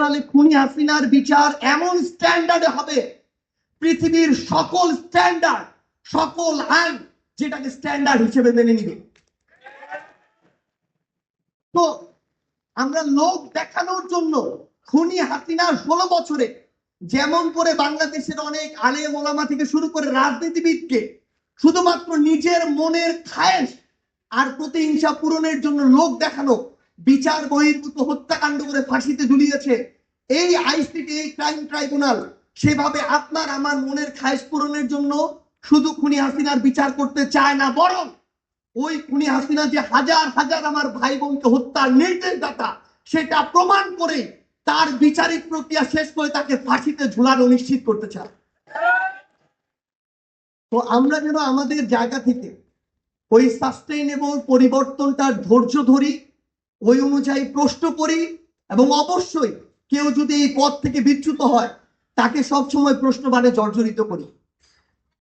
তাহলে খুনি হাসিনার বিচার এমন স্ট্যান্ডার্ডে হবে, পৃথিবীর সকল স্ট্যান্ডার্ড, সকল আইন যেটাকে স্ট্যান্ডার্ড হিসেবে মেনে নিবে। তো আমরা লোক দেখানোর জন্য খুনি হাসিনার 16 বছরে যেমন করে বাংলাদেশের অনেক আলেম ওলামা থেকে শুরু করে রাজনীতিবিদকে শুধুমাত্র নিজের মনের খায়েশ আর প্রতিহিংসা পূরণের জন্য লোক দেখানো, বিচার বহির্ভূত হত্যাকাণ্ড করে ফাঁসিতে ঝুলিয়েছে এই আইসিটি, এই ক্রাইম ট্রাইব্যুনাল, সেভাবে আপনার আমার মনের খায়েশ পূরণের জন্য শুধু খুনি হাসিনার বিচার করতে চায় না, বরং ওই খুনি হাসিনা যে হাজার হাজার আমার ভাই বোনকে হত্যার নির্দেশদাতা সেটা প্রমাণ করে তার বিচারিক প্রক্রিয়া শেষ করে তাকে ফাঁসিতে ঝুলানো নিশ্চিত করতে চায়। তো আমরা যেন আমাদের জায়গা থেকে ওই সাস্টেইনেবল পরিবর্তনটার ধৈর্য ধরি, ওই অনুযায়ী প্রশ্ন করি, এবং অবশ্যই কেউ যদি এই পথ থেকে বিচ্যুত হয় তাকে সবসময় প্রশ্নবাণে জর্জরিত করি।